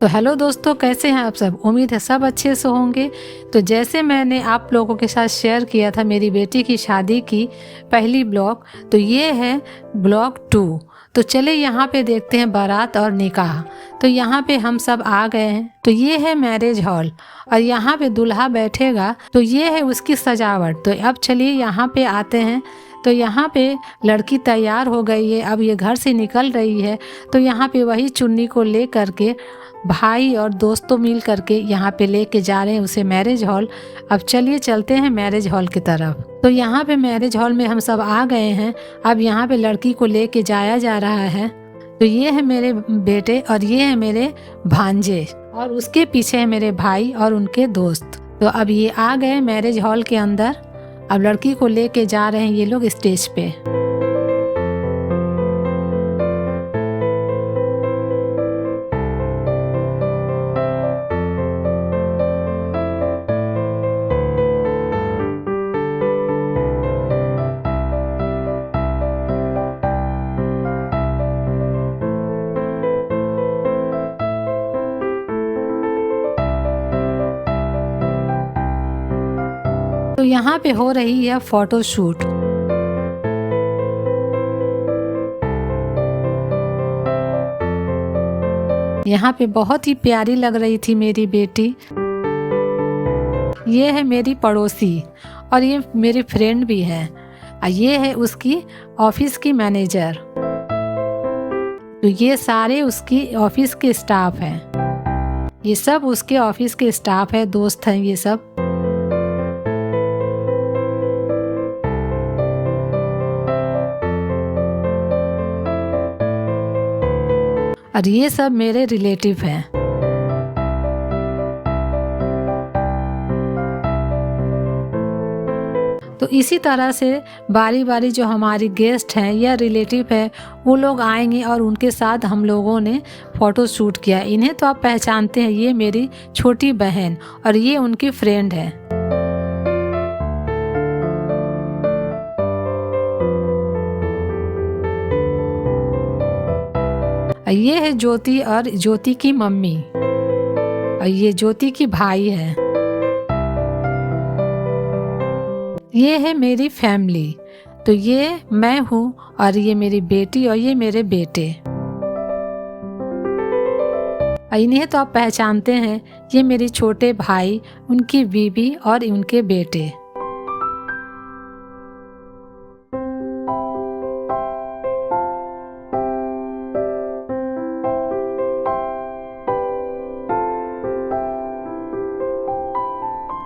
तो हेलो दोस्तों, कैसे हैं आप सब। उम्मीद है सब अच्छे से होंगे। तो जैसे मैंने आप लोगों के साथ शेयर किया था मेरी बेटी की शादी की पहली ब्लॉग, तो ये है ब्लॉग 2। तो चले यहाँ पे देखते हैं बारात और निकाह। तो यहाँ पे हम सब आ गए हैं। तो ये है मैरिज हॉल और यहाँ पे दूल्हा बैठेगा। तो ये है उसकी सजावट। तो अब चलिए यहाँ पे आते हैं। तो यहाँ पे लड़की तैयार हो गई है, अब ये घर से निकल रही है। तो यहाँ पे वही चुन्नी को ले करके भाई और दोस्तों मिल करके यहाँ पे लेके जा रहे हैं उसे मैरिज हॉल। अब चलिए चलते हैं मैरिज हॉल की तरफ। तो यहाँ पे मैरिज हॉल में हम सब आ गए हैं। अब यहाँ पे लड़की को लेके जाया जा रहा है। तो ये है मेरे बेटे और ये है मेरे भांजे और उसके पीछे है मेरे भाई और उनके दोस्त। तो अब ये आ गए मैरिज हॉल के अंदर। अब लड़की को लेके जा रहे हैं ये लोग स्टेज पे। तो यहाँ पे हो रही है फोटो शूट। यहाँ पे बहुत ही प्यारी लग रही थी मेरी बेटी। ये है मेरी पड़ोसी और ये मेरी फ्रेंड भी है और ये है उसकी ऑफिस की मैनेजर। तो ये सारे उसकी ऑफिस के स्टाफ हैं। ये सब उसके ऑफिस के स्टाफ है, दोस्त हैं ये सब। और ये सब मेरे रिलेटिव हैं। तो इसी तरह से बारी बारी जो हमारी गेस्ट हैं या रिलेटिव है वो लोग आएंगे और उनके साथ हम लोगों ने फ़ोटो शूट किया। इन्हें तो आप पहचानते हैं, ये मेरी छोटी बहन और ये उनकी फ्रेंड है। ये है ज्योति और ज्योति की मम्मी और ये ज्योति की भाई है। ये है मेरी फैमिली। तो ये मैं हूँ और ये मेरी बेटी और ये मेरे बेटे। इन्हें तो आप पहचानते हैं, ये मेरे छोटे भाई, उनकी बीबी और उनके बेटे।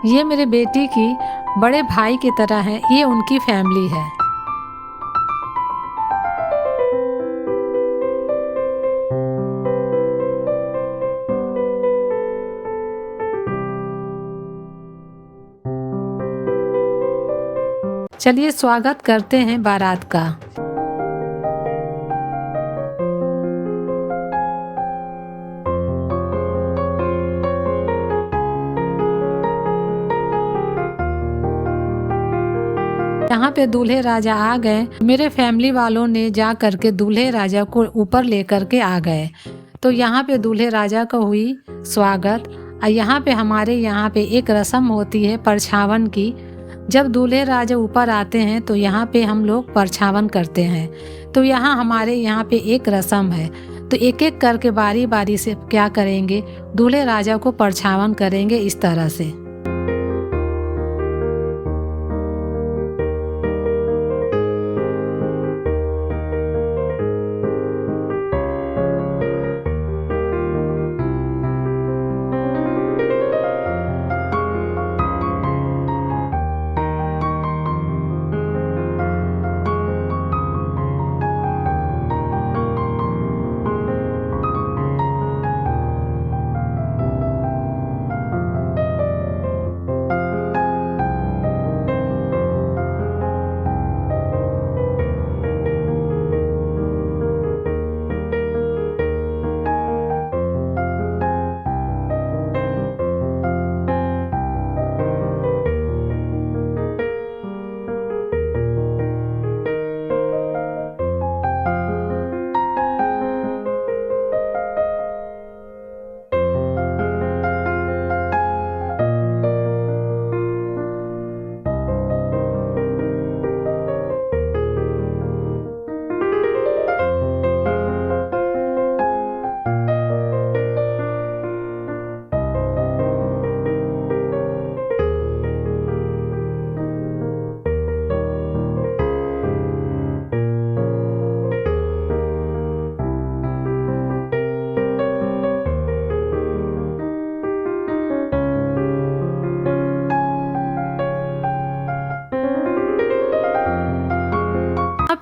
ये मेरे बेटी की बड़े भाई की तरह है, ये उनकी फैमिली है। चलिए स्वागत करते हैं बारात का। यहाँ पे दूल्हे राजा आ गए। मेरे फैमिली वालों ने जा करके दूल्हे राजा को ऊपर लेकर के आ गए। तो यहाँ पे दूल्हे राजा का हुई स्वागत। और यहाँ पे हमारे यहाँ पे एक रस्म होती है परछावन की। जब दूल्हे राजा ऊपर आते हैं तो यहाँ पे हम लोग परछावन करते हैं। तो यहाँ हमारे यहाँ पे एक रस्म है। तो एक एक करके बारी बारी से क्या करेंगे, दूल्हे राजा को परछावन करेंगे इस तरह से।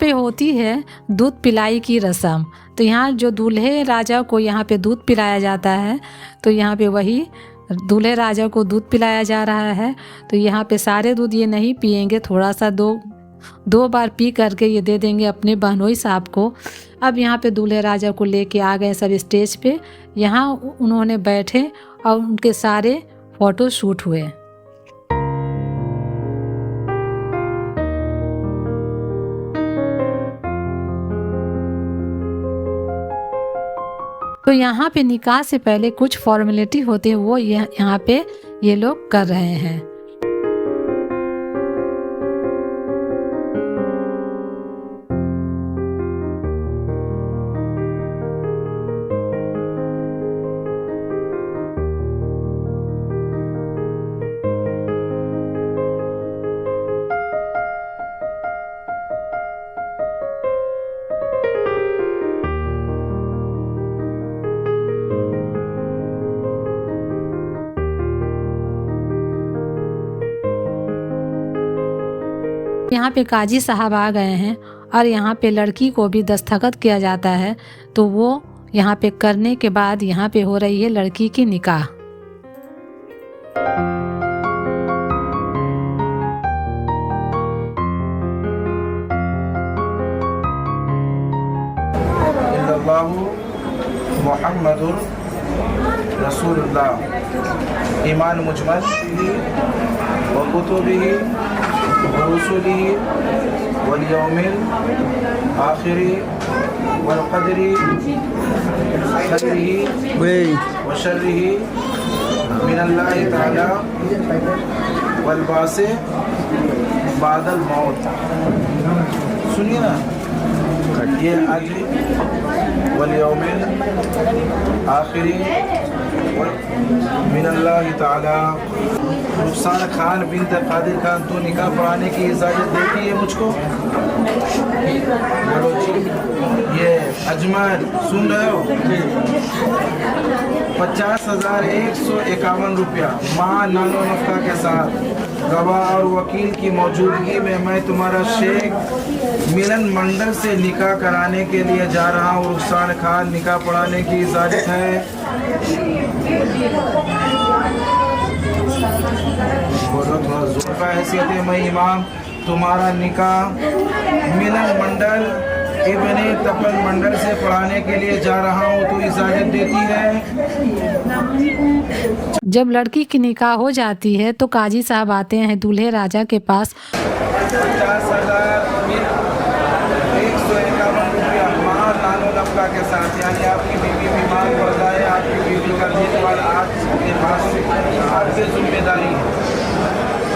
पे होती है दूध पिलाई की रस्म। तो यहाँ जो दूल्हे राजा को यहाँ पे दूध पिलाया जाता है, तो यहाँ पे वही दूल्हे राजा को दूध पिलाया जा रहा है। तो यहाँ पे सारे दूध ये नहीं पिएंगे, थोड़ा सा दो बार पी करके ये दे देंगे अपने बहनोई साहब को। अब यहाँ पे दूल्हे राजा को लेके आ गए सब स्टेज पे। यहाँ उन्होंने बैठे और उनके सारे फ़ोटो शूट हुए। तो यहाँ पे निकाह से पहले कुछ फॉर्मेलिटी होते हैं, वो यहाँ पे ये लोग कर रहे हैं। यहाँ पे काजी साहब आ गए हैं और यहाँ पे लड़की को भी दस्तखत किया जाता है। तो वो यहाँ पे करने के बाद यहाँ पे हो रही है लड़की की निकाह। मुहम्मदुर रसूलुल्लाह ईमान मुजमल व कुतुबिही व रुसुलिही वल यौमिल आखिरी वल क़दरी खैरिही व शर्रिही मिनल्लाहि तआला वल बासे बादल मौत। सुनिए ना, ये अजरी वल यौमिल आखिरी मिनल्लाहि तआला। रुखसाना खान बिन्त कादिर खान, तो निकाह पढ़ाने की इजाज़त देती है मुझको? बोलो जी। ये अजमल सुन रहे हो? 50,151 रुपया माँ नानो नफ़का के साथ गवाह और वकील की मौजूदगी में मैं तुम्हारा शेख मिलन मंडल से निकाह कराने के लिए जा रहा हूँ। रुखसाना खान, निकाह पढ़ाने की इजाज़त है? बोलो थोड़ा जोर का। हैसियत है मैं इमाम तुम्हारा निकाह मिलन मंडल इब्ने तपल मंडल से पढ़ाने के लिए जा रहा हूँ, तो इजाज़त देती है? जब लड़की की निकाह हो जाती है तो काजी साहब आते हैं दूल्हे राजा के पास। 50,151 रुपया माँ नानो नफ़का के साथ, यानी आपकी बीवी बीमार पड़ जाए, आपकी बीवी का देखभाल आपके पास आपकी जिम्मेदारी है।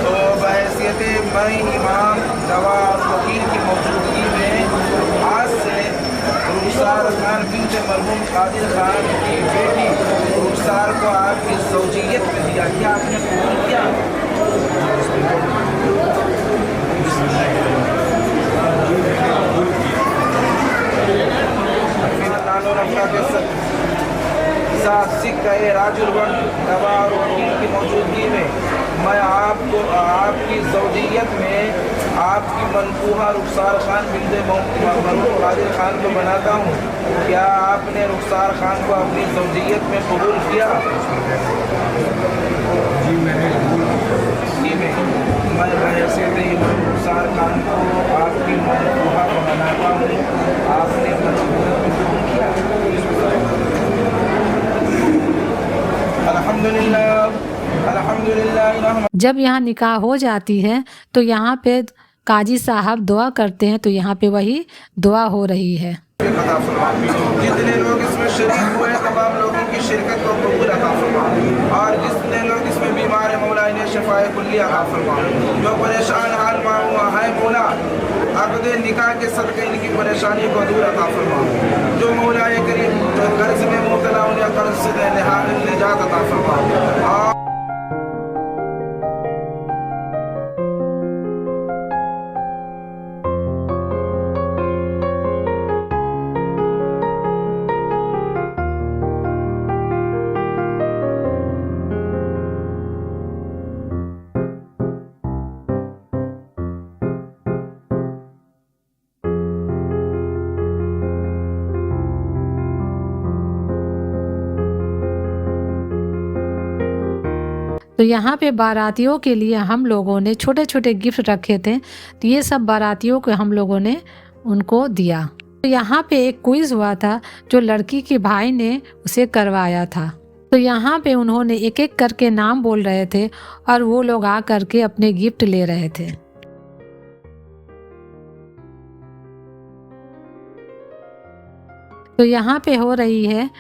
तो बहैसियत मैं इमाम गवाह और वकील की मौजूदगी में आज से रुखसार खान बिन्त मरहूम कादिर खान की बेटी रुखसार को आपकी ज़ौजियत में दिया। क्या आपने कबूल किया? नानो नफ़का के साथ सिक्का राजुलवन गवाह और वकील की मौजूदगी में मैं आपको आपकी ज़ौजियत में आपकी मनकूहा रुखसार खान बिन्त मरहूम कादिर खान को बनाता हूँ। क्या आपने रुखसार खान को अपनी ज़ौजियत में कबूल किया? जी मैंने मैं बहैसियत इमाम रुखसार खान को आपकी मनकूहा बनाता हूँ। आपने मनकूहा को कबूल किया? अल्हम्दुलिल्लाह। जब यहाँ निकाह हो जाती है तो यहाँ पे काजी साहब दुआ करते हैं, तो यहाँ पे वही दुआ हो रही है। जितने लोग इसमें शरीक हुए तमाम लोगों की शिरकत को कबूल अता फरमा, और जितने लोग इसमें बीमार है मौला इन्हें शफाए कुल्ली अता फरमा। जो परेशान हाल हुआ है मौला अक़द निकाह के सदक़े इनकी परेशानी को दूर अता फरमा। जो मौला करीम कर्ज में मुब्तला उन्हें कर्ज से निजात अता फरमा। तो यहाँ पे बारातियों के लिए हम लोगों ने छोटे छोटे गिफ्ट रखे थे, तो ये सब बारातियों को हम लोगों ने उनको दिया। तो यहाँ पे एक क्विज हुआ था जो लड़की के भाई ने उसे करवाया था। तो यहाँ पे उन्होंने एक एक करके नाम बोल रहे थे और वो लोग आ करके अपने गिफ्ट ले रहे थे। तो यहाँ पे हो रही है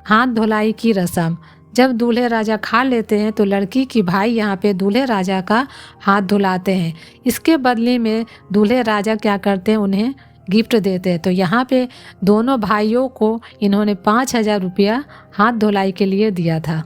हाथ धुलाई की रस्म। जब दूल्हे राजा खा लेते हैं तो लड़की की भाई यहाँ पे दूल्हे राजा का हाथ धुलाते हैं। इसके बदले में दूल्हे राजा क्या करते हैं, उन्हें गिफ्ट देते हैं। तो यहाँ पे दोनों भाइयों को इन्होंने 5,000 रुपया हाथ धुलाई के लिए दिया था।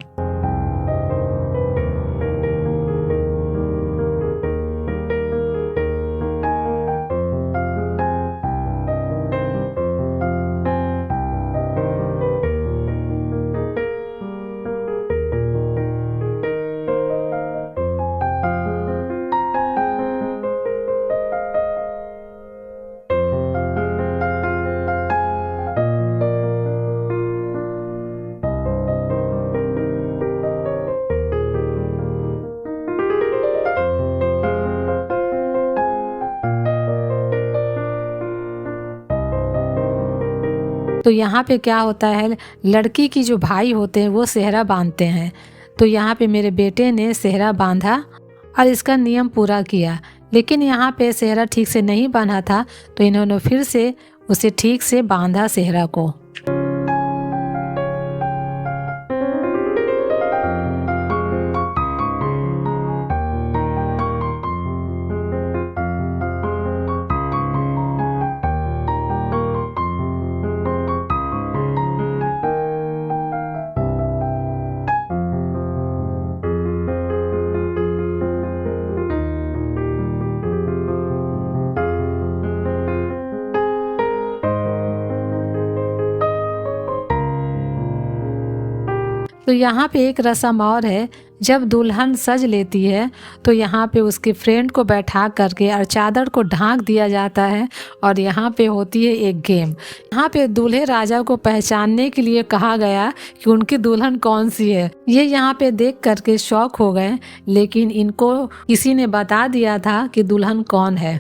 तो यहाँ पे क्या होता है, लड़की की जो भाई होते हैं वो सेहरा बांधते हैं। तो यहाँ पे मेरे बेटे ने सेहरा बांधा और इसका नियम पूरा किया, लेकिन यहाँ पे सेहरा ठीक से नहीं बांधा था, तो इन्होंने फिर से उसे ठीक से बांधा सेहरा को। तो यहाँ पे एक रस्म और है, जब दुल्हन सज लेती है तो यहाँ पे उसके फ्रेंड को बैठा करके और चादर को ढांक दिया जाता है और यहाँ पे होती है एक गेम। यहाँ पे दूल्हे राजा को पहचानने के लिए कहा गया कि उनकी दुल्हन कौन सी है। ये यहाँ पे देख करके शॉक हो गए, लेकिन इनको किसी ने बता दिया था कि दुल्हन कौन है।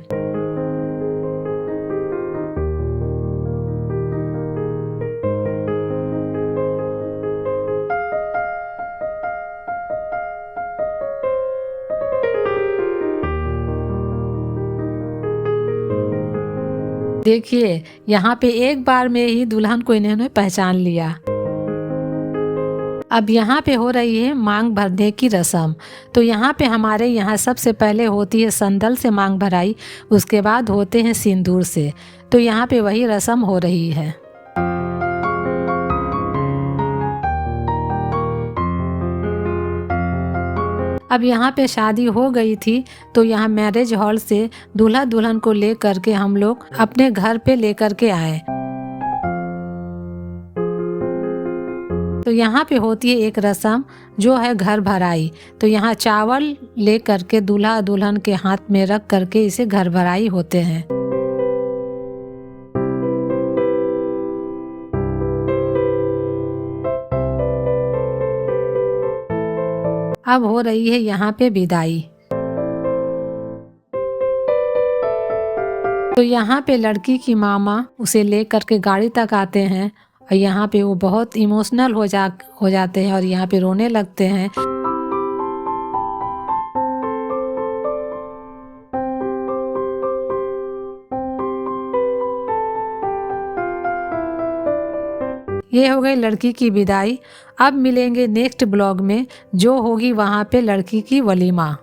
देखिए यहाँ पे एक बार में ही दुल्हन को इन्होंने पहचान लिया। अब यहाँ पे हो रही है मांग भरने की रस्म। तो यहाँ पे हमारे यहाँ सबसे पहले होती है संदल से मांग भराई, उसके बाद होते हैं सिंदूर से। तो यहाँ पे वही रस्म हो रही है। अब यहाँ पे शादी हो गई थी, तो यहाँ मैरिज हॉल से दूल्हा दुल्हन को ले करके हम लोग अपने घर पे लेकर के आए। तो यहाँ पे होती है एक रस्म जो है घर भराई। तो यहाँ चावल ले करके दूल्हा दुल्हन के हाथ में रख करके इसे घर भराई होते हैं। अब हो रही है यहाँ पे विदाई। तो यहाँ पे लड़की की मामा उसे ले करके गाड़ी तक आते हैं और यहाँ पे वो बहुत इमोशनल हो जाते हैं और यहाँ पे रोने लगते हैं। ये हो गई लड़की की विदाई। अब मिलेंगे नेक्स्ट ब्लॉग में, जो होगी वहाँ पे लड़की की वलीमा।